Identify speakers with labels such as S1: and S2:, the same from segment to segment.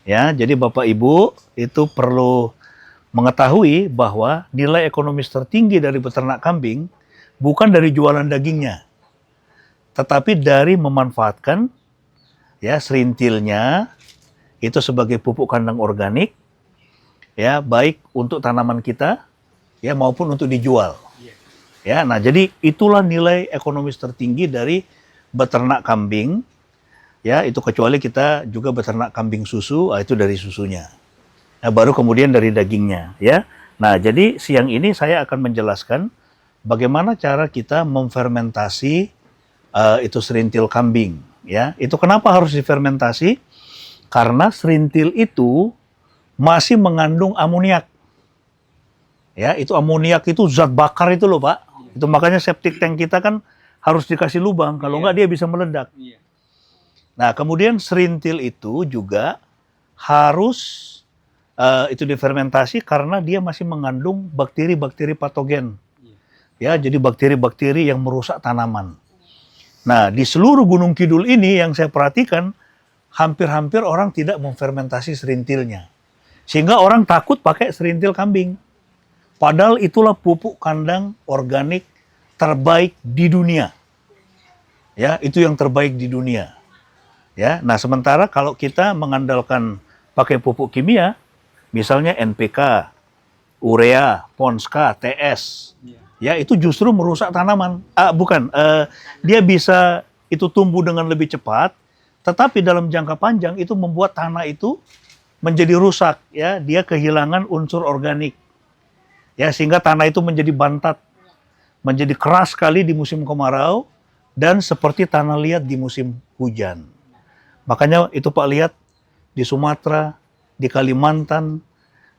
S1: Ya, jadi Bapak Ibu itu perlu mengetahui bahwa nilai ekonomis tertinggi dari beternak kambing bukan dari jualan dagingnya, tetapi dari memanfaatkan ya serintilnya itu sebagai pupuk kandang organik, ya baik untuk tanaman kita ya maupun untuk dijual. Ya, nah jadi itulah nilai ekonomis tertinggi dari beternak kambing. Ya, itu kecuali kita juga beternak kambing susu, itu dari susunya. Nah, baru kemudian dari dagingnya, ya. Nah, jadi siang ini saya akan menjelaskan bagaimana cara kita memfermentasi itu serintil kambing, ya. Itu kenapa harus difermentasi? Karena serintil itu masih mengandung amoniak. Ya, itu amoniak itu zat bakar itu loh, Pak. Itu makanya septic tank kita kan harus dikasih lubang, kalau enggak dia bisa meledak. Nah, kemudian serintil itu juga harus itu difermentasi karena dia masih mengandung bakteri-bakteri patogen. Ya, jadi bakteri-bakteri yang merusak tanaman. Nah, di seluruh Gunung Kidul ini yang saya perhatikan, hampir-hampir orang tidak memfermentasi serintilnya. Sehingga orang takut pakai serintil kambing. Padahal itulah pupuk kandang organik terbaik di dunia. Ya, itu yang terbaik di dunia. Ya, nah sementara kalau kita mengandalkan pakai pupuk kimia, misalnya NPK, urea, Ponska, TS, ya itu justru merusak tanaman. Dia bisa itu tumbuh dengan lebih cepat, tetapi dalam jangka panjang itu membuat tanah itu menjadi rusak, ya dia kehilangan unsur organik, ya sehingga tanah itu menjadi bantat, menjadi keras sekali di musim kemarau dan seperti tanah liat di musim hujan. Makanya itu Pak lihat di Sumatera, di Kalimantan,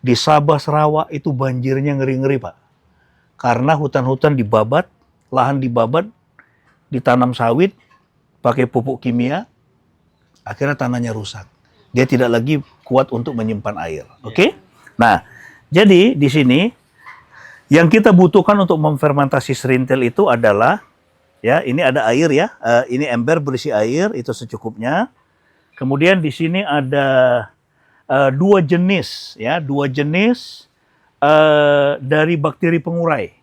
S1: di Sabah, Sarawak itu banjirnya ngeri-ngeri Pak. Karena hutan-hutan dibabat, lahan dibabat, ditanam sawit, pakai pupuk kimia, akhirnya tanahnya rusak. Dia tidak lagi kuat untuk menyimpan air. Oke? Nah, jadi di sini yang kita butuhkan untuk memfermentasi serintil itu adalah, ya ini ada air ya, ini ember berisi air, itu secukupnya. Kemudian di sini ada dua jenis dari bakteri pengurai.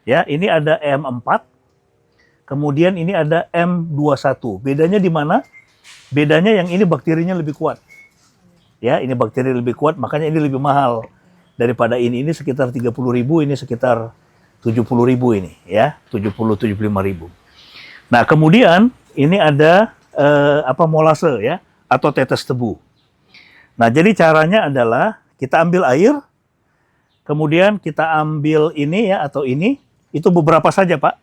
S1: Ya, ini ada M4, kemudian ini ada M21. Bedanya di mana? Bedanya yang ini bakterinya lebih kuat. Ya, ini bakteri lebih kuat, makanya ini lebih mahal daripada ini. Ini sekitar 30.000, ini sekitar 70.000 ini, ya, 75.000. Nah, kemudian ini ada molase ya atau tetes tebu. Nah, jadi caranya adalah kita ambil air, kemudian kita ambil ini ya atau ini, itu beberapa saja Pak.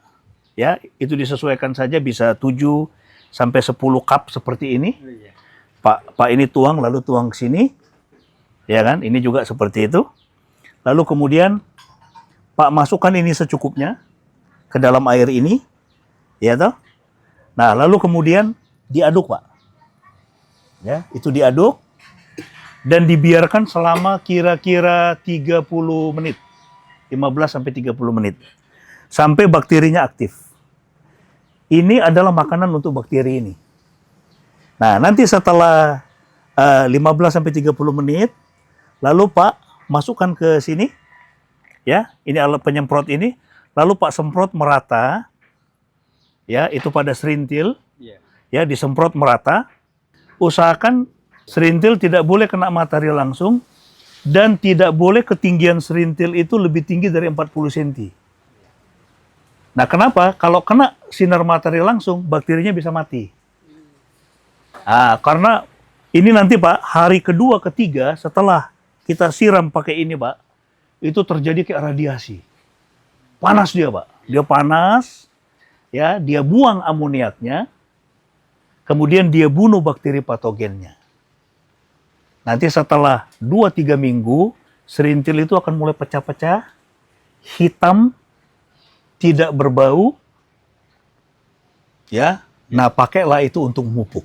S1: Ya, itu disesuaikan saja, bisa 7 sampai 10 cup seperti ini. Pak ini tuang, lalu tuang ke sini. Ya kan? Ini juga seperti itu. Lalu kemudian Pak masukkan ini secukupnya ke dalam air ini. Ya toh? Nah, lalu kemudian diaduk Pak. Ya, itu diaduk dan dibiarkan selama kira-kira 30 menit. 15 sampai 30 menit. Sampai bakterinya aktif. Ini adalah makanan untuk bakteri ini. Nah, nanti setelah 15 sampai 30 menit, lalu Pak masukkan ke sini. Ya, ini alat penyemprot ini, lalu Pak semprot merata. Ya, itu pada serintil. Ya, disemprot merata. Usahakan serintil tidak boleh kena matahari langsung dan tidak boleh ketinggian serintil itu lebih tinggi dari 40 cm. Nah, kenapa? Kalau kena sinar matahari langsung, bakterinya bisa mati. Karena ini nanti Pak, hari kedua, ketiga setelah kita siram pakai ini Pak, itu terjadi kayak radiasi. Panas dia Pak. Dia panas, ya, dia buang amoniaknya, kemudian dia bunuh bakteri patogennya. Nanti setelah 2-3 minggu, serintil itu akan mulai pecah-pecah, hitam, tidak berbau. Ya, nah pakailah itu untuk memupuk.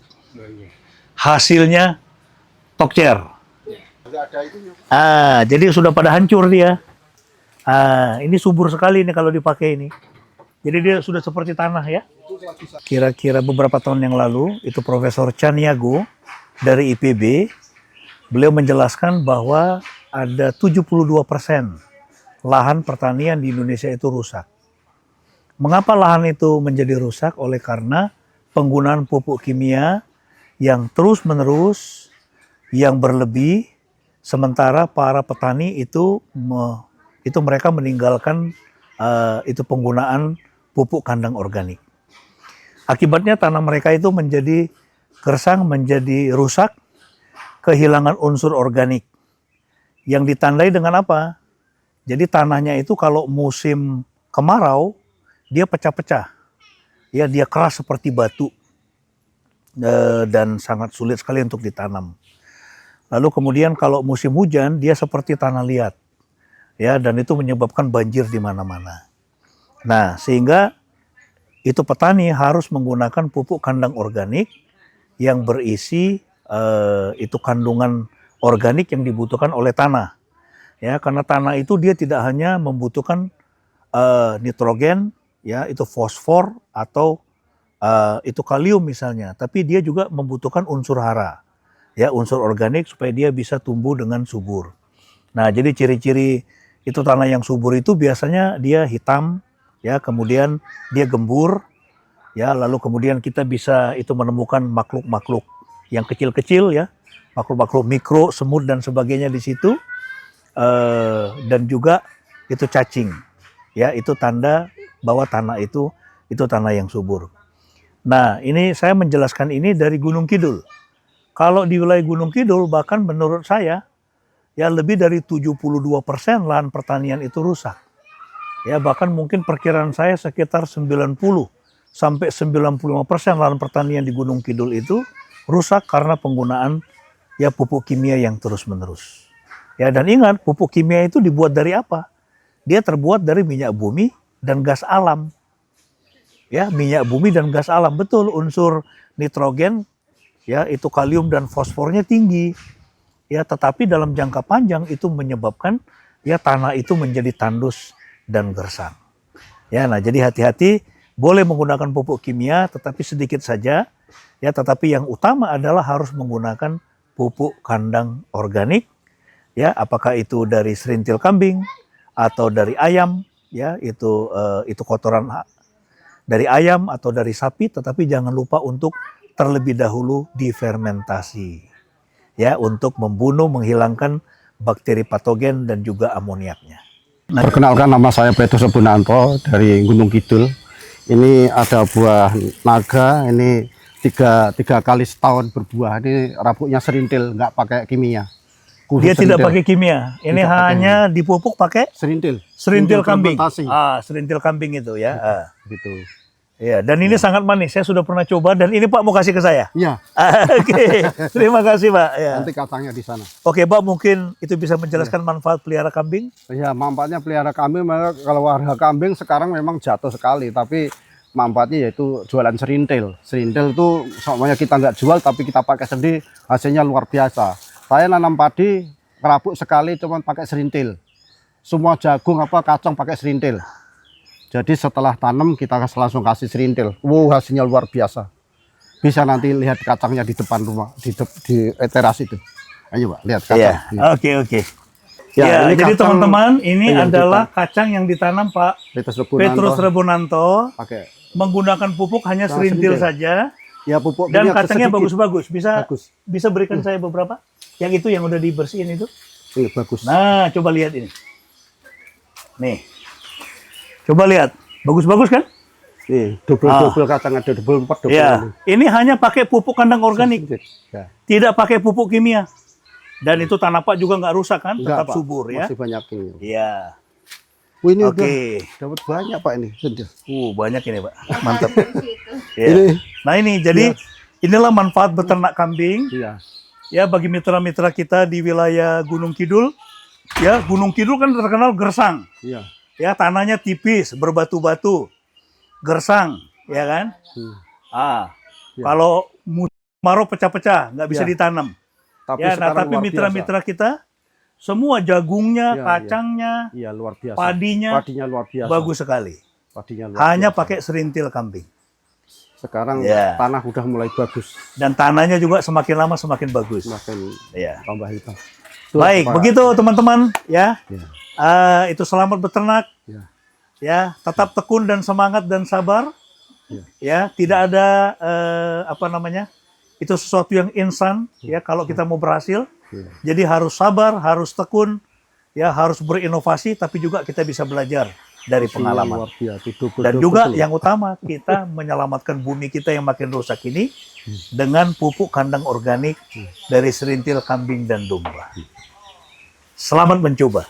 S1: Hasilnya tokcer. Jadi sudah pada hancur dia. Ini subur sekali nih kalau dipakai ini. Jadi dia sudah seperti tanah ya. Kira-kira beberapa tahun yang lalu, itu Profesor Caniago dari IPB Beliau menjelaskan bahwa ada 72% lahan pertanian di Indonesia itu rusak. Mengapa lahan itu menjadi rusak? Oleh karena penggunaan pupuk kimia yang terus-menerus, yang berlebih, sementara para petani itu mereka meninggalkan itu penggunaan pupuk kandang organik. Akibatnya tanah mereka itu menjadi gersang, menjadi rusak, kehilangan unsur organik. Yang ditandai dengan apa? Jadi tanahnya itu kalau musim kemarau, dia pecah-pecah. Ya, dia keras seperti batu dan sangat sulit sekali untuk ditanam. Lalu kemudian kalau musim hujan, dia seperti tanah liat. Ya, dan itu menyebabkan banjir di mana-mana. Nah, sehingga itu petani harus menggunakan pupuk kandang organik yang berisi itu kandungan organik yang dibutuhkan oleh tanah. Ya, karena tanah itu dia tidak hanya membutuhkan nitrogen, ya itu fosfor atau itu kalium misalnya, tapi dia juga membutuhkan unsur hara, ya unsur organik supaya dia bisa tumbuh dengan subur. Nah, jadi ciri-ciri itu tanah yang subur itu biasanya dia hitam, ya kemudian dia gembur, ya lalu kemudian kita bisa itu menemukan makhluk-makhluk yang kecil-kecil, ya makhluk-makhluk mikro, semut dan sebagainya di situ, dan juga itu cacing. Ya, itu tanda bahwa tanah itu tanah yang subur. Nah, ini saya menjelaskan ini dari Gunung Kidul. Kalau di wilayah Gunung Kidul, bahkan menurut saya, ya lebih dari 72% lahan pertanian itu rusak. Ya, bahkan mungkin perkiraan saya sekitar 90 sampai 95% lahan pertanian di Gunung Kidul itu rusak karena penggunaan ya pupuk kimia yang terus-menerus. Ya, dan ingat, pupuk kimia itu dibuat dari apa? Dia terbuat dari minyak bumi dan gas alam. Ya, minyak bumi dan gas alam, betul, unsur nitrogen, ya itu kalium dan fosfornya tinggi. Ya, tetapi dalam jangka panjang itu menyebabkan ya tanah itu menjadi tandus dan gersang. Ya, nah jadi hati-hati, boleh menggunakan pupuk kimia tetapi sedikit saja. Ya, tetapi yang utama adalah harus menggunakan pupuk kandang organik. Ya, apakah itu dari serintil kambing atau dari ayam, ya itu kotoran dari ayam atau dari sapi, tetapi jangan lupa untuk terlebih dahulu difermentasi, ya untuk membunuh, menghilangkan bakteri patogen dan juga amoniaknya.
S2: Nah, perkenalkan, nama saya Petrus Rebunanto dari Gunung Kidul. Ini ada buah naga, ini tiga kali setahun berbuah. Ini rabuknya serintil, nggak pakai kimia.
S1: Dia tidak pakai kimia. Ini tidak hanya dipupuk pakai serintil kambing. Serintil kambing itu ya.
S2: Gitu.
S1: Ya, dan ini sangat manis. Saya sudah pernah coba dan ini Pak mau kasih ke saya.
S2: Iya.
S1: Oke. Terima kasih Pak. Ya.
S2: Nanti kacangnya di sana.
S1: Oke Pak, mungkin itu bisa menjelaskan manfaat pelihara kambing?
S2: Ya, manfaatnya pelihara kambing, kalau harga kambing sekarang memang jatuh sekali, tapi manfaatnya yaitu jualan serintil. Serintil itu semuanya kita nggak jual, tapi kita pakai sendiri, hasilnya luar biasa. Saya nanam padi, kerabuk sekali cuma pakai serintil. Semua jagung kacang pakai serintil. Jadi setelah tanam kita langsung kasih serintil. Wow, hasilnya luar biasa. Bisa nanti lihat kacangnya di depan rumah, di teras itu. Ayo Pak, lihat kacang.
S1: Oke. Ya, jadi teman-teman, ini adalah kacang yang ditanam Pak Petrus Rebunanto. Menggunakan pupuk hanya serintil saja.
S2: Ya, pupuk
S1: dan kacangnya bagus-bagus. Bisa berikan saya beberapa? Yang itu yang udah dibersihin itu?
S2: Bagus.
S1: Nah, coba lihat ini. Nih. Coba lihat. Bagus-bagus kan?
S2: Nih, double kacang, ada double 4, double.
S1: Ya, ini hanya pakai pupuk kandang organik. Ya. Tidak pakai pupuk kimia. Dan itu tanah Pak juga nggak rusak kan? Tetap Pak, subur ya.
S2: Masih banyak ini.
S1: Iya.
S2: Ini dapat banyak Pak ini.
S1: Banyak ini Pak. Mantap. Ya. Nah ini jadi inilah manfaat beternak kambing.
S2: Iya.
S1: Ya, bagi mitra-mitra kita di wilayah Gunung Kidul. Ya, Gunung Kidul kan terkenal gersang.
S2: Iya.
S1: Ya, tanahnya tipis, berbatu-batu. Gersang, ya kan? Kalau kemarau pecah-pecah, nggak bisa ditanam. Tapi mitra-mitra kita semua jagungnya, kacangnya,
S2: luar biasa.
S1: Padinya
S2: luar biasa.
S1: Bagus sekali.
S2: Padinya luar
S1: hanya
S2: biasa.
S1: Pakai serintil kambing.
S2: Sekarang
S1: Ya.
S2: tanah udah mulai bagus,
S1: Dan tanahnya juga semakin lama semakin bagus.
S2: makin
S1: Ya.
S2: tambah hitam.
S1: Baik,
S2: Pak.
S1: begitu teman-teman ya.
S2: Ya.
S1: Itu selamat beternak.
S2: Ya.
S1: Ya, tetap tekun dan semangat dan sabar.
S2: Ya.
S1: Ya, tidak ada apa namanya? Itu sesuatu yang instan ya kalau kita mau berhasil.
S2: Ya.
S1: Jadi harus sabar, harus tekun, ya harus berinovasi, tapi juga kita bisa belajar dari pengalaman.
S2: Luar biasa, double-double
S1: Dan juga
S2: tuh.
S1: yang utama, kita menyelamatkan bumi kita yang makin rusak ini dengan pupuk kandang organik dari serintil kambing dan domba. Selamat mencoba.